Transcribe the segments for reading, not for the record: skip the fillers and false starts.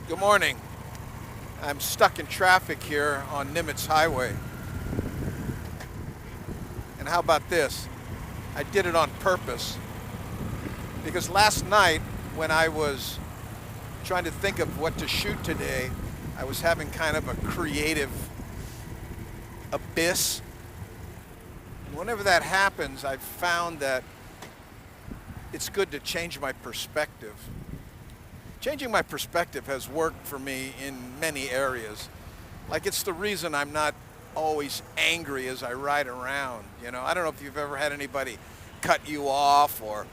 Good morning. I'm stuck in traffic here on Nimitz Highway. And how about this? I did it on purpose because last night when I was trying to think of what to shoot today, I was having kind of a creative abyss. And whenever that happens, I've found that it's good to change my perspective. Changing my perspective has worked for me in many areas. Like it's the reason I'm not always angry as I ride around. I don't know if you've ever had anybody cut you off or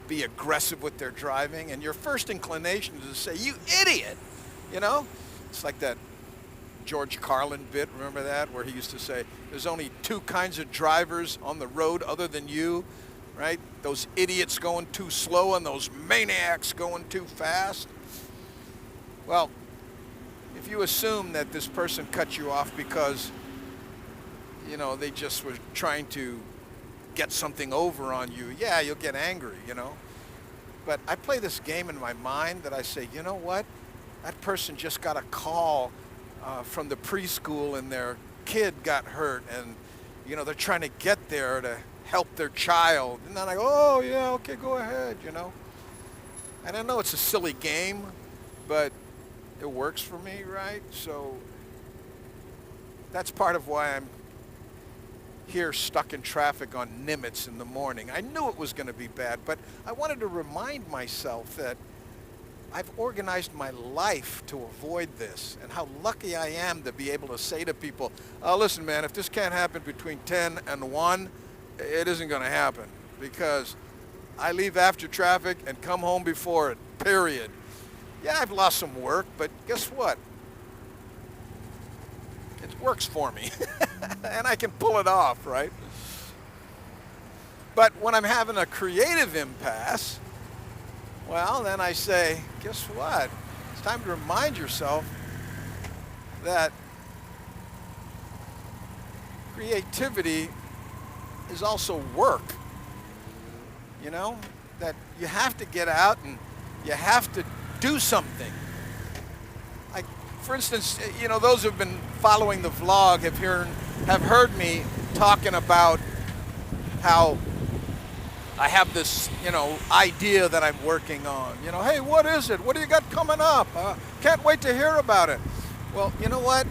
be aggressive with their driving, and your first inclination is to say, "You idiot!" It's like that George Carlin bit, remember that, where he used to say, "There's only two kinds of drivers on the road other than you." Right? Those idiots going too slow and those maniacs going too fast. Well, if you assume that this person cut you off because, they just were trying to get something over on you, yeah, you'll get angry. But I play this game in my mind that I say, you know what? That person just got a call from the preschool and their kid got hurt, and, they're trying to get there to help their child. And then I go, oh, yeah, okay, go ahead, And I know it's a silly game, but it works for me, right? So that's part of why I'm here stuck in traffic on Nimitz in the morning. I knew it was going to be bad, but I wanted to remind myself that I've organized my life to avoid this, and how lucky I am to be able to say to people, oh, listen, man, if this can't happen between 10 and 1, it isn't going to happen, because I leave after traffic and come home before it, period. Yeah, I've lost some work, but guess what? It works for me, and I can pull it off, right? But when I'm having a creative impasse, well, then I say, guess what? It's time to remind yourself that creativity is also work. That you have to get out and you have to do something. Like, for instance, those who've been following the vlog have heard me talking about how I have this, idea that I'm working on. Hey, what is it? What do you got coming up? Can't wait to hear about it. Well, you know what?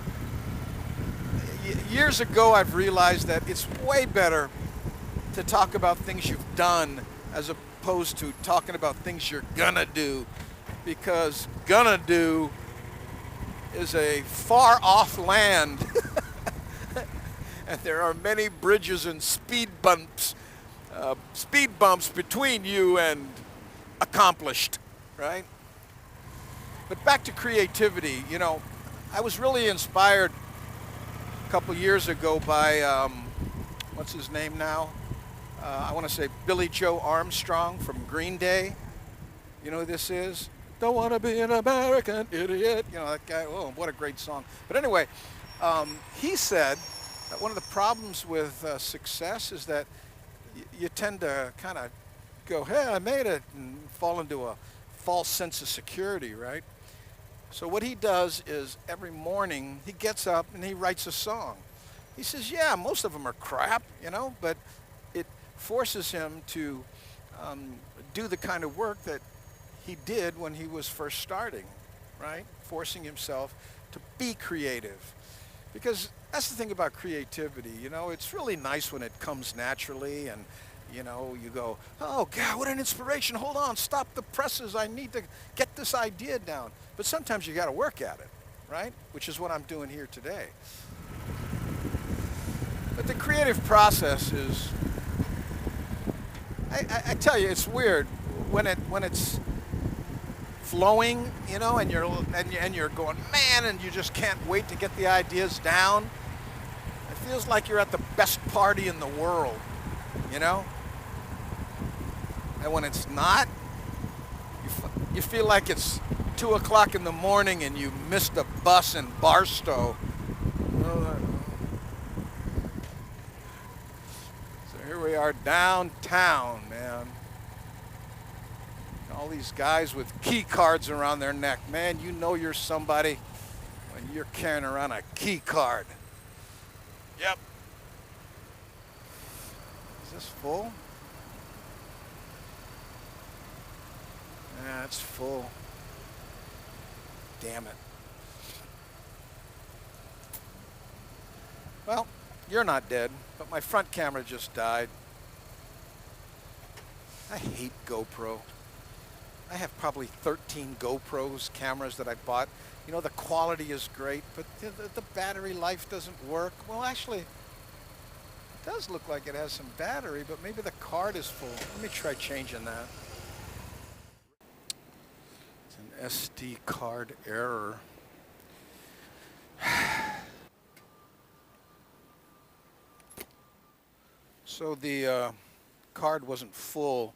Years ago, I've realized that it's way better to talk about things you've done as opposed to talking about things you're gonna do, because gonna do is a far off land and there are many bridges and speed bumps between you and accomplished, right? But back to creativity. I was really inspired a couple years ago by what's his name now? I want to say Billy Joe Armstrong from Green Day. You know who this is? Don't want to be an American idiot. That guy. Oh, what a great song. But anyway, he said that one of the problems with success is that you tend to kind of go, hey, I made it, and fall into a false sense of security, right? So what he does is every morning he gets up and he writes a song. He says, yeah, most of them are crap, but it forces him to do the kind of work that he did when he was first starting, right? Forcing himself to be creative. Because that's the thing about creativity, it's really nice when it comes naturally and, you go, oh, God, what an inspiration. Hold on, stop the presses. I need to get this idea down. But sometimes you got to work at it, right? Which is what I'm doing here today. But the creative process is, I tell you, it's weird when it's flowing, and you're going, man, and you just can't wait to get the ideas down. It feels like you're at the best party in the world, And when it's not, you feel like it's 2 o'clock in the morning and you missed a bus in Barstow. So here we are downtown, man. All these guys with key cards around their neck. Man, you know you're somebody when you're carrying around a key card. Yep. Is this full? Yeah, it's full. Damn it. Well, you're not dead, but my front camera just died. I hate GoPro. I have probably 13 GoPros cameras that I bought. You know, the quality is great, but the battery life doesn't work. Well, actually, it does look like it has some battery, but maybe the card is full. Let me try changing that. It's an SD card error. So the card wasn't full.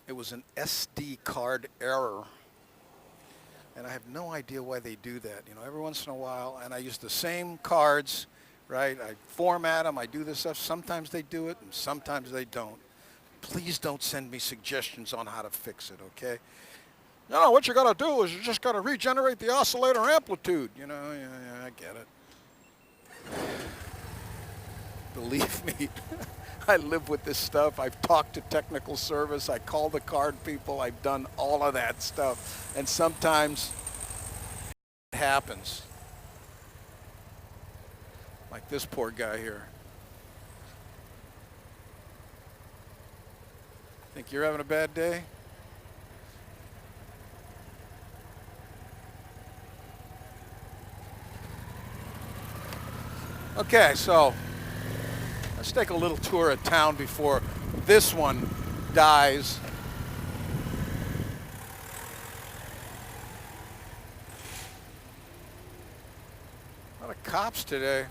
It was an SD card error. And I have no idea why they do that. You know, every once in a while, and I use the same cards, right? I format them, I do this stuff. Sometimes they do it, and sometimes they don't. Please don't send me suggestions on how to fix it, okay? You know, what you gotta do is you just gotta regenerate the oscillator amplitude. You know, yeah, I get it. Believe me, I live with this stuff. I've talked to technical service. I call the card people. I've done all of that stuff. And sometimes it happens. Like this poor guy here. Think you're having a bad day? Okay, so let's take a little tour of town before this one dies. A lot of cops today,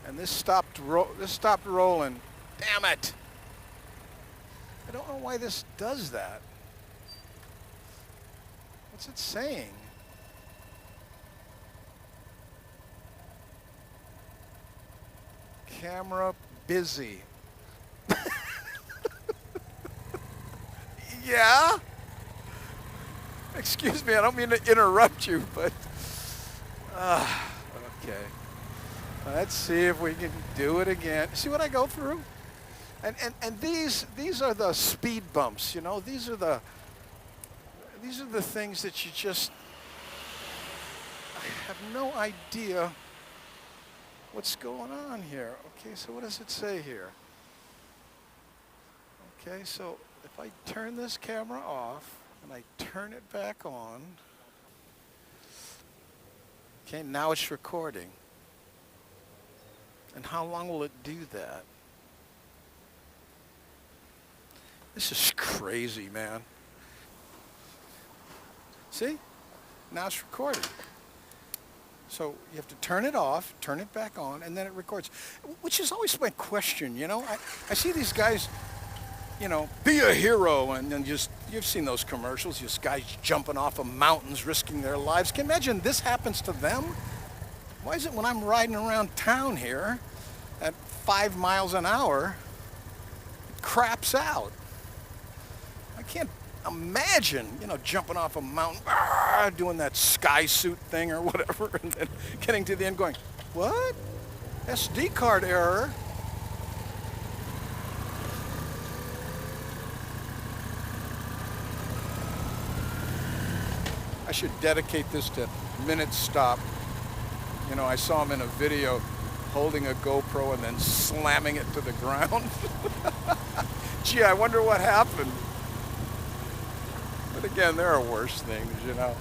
and this stopped rolling. Damn it! I don't know why this does that. What's it saying? Camera busy. Yeah? Excuse me, I don't mean to interrupt you, but okay. Let's see if we can do it again. See what I go through? And these are the speed bumps, you know. These are the things that you just I have no idea what's going on here. Okay, so what does it say here? Okay, so if I turn this camera off and I turn it back on, okay, now it's recording. And how long will it do that? This is crazy, man. See? Now it's recording. So you have to turn it off, turn it back on, and then it records. Which is always my question, you know? I see these guys, you know, be a hero, and then you've seen those commercials, these guys jumping off of mountains, risking their lives. Can you imagine this happens to them? Why is it when I'm riding around town here at 5 miles an hour, it craps out? I can't imagine, you know, jumping off a mountain, doing that sky suit thing or whatever, and then getting to the end going, what? SD card error. I should dedicate this to Minute Stop. You know, I saw him in a video holding a GoPro and then slamming it to the ground. Gee, I wonder what happened. But again, there are worse things, you know.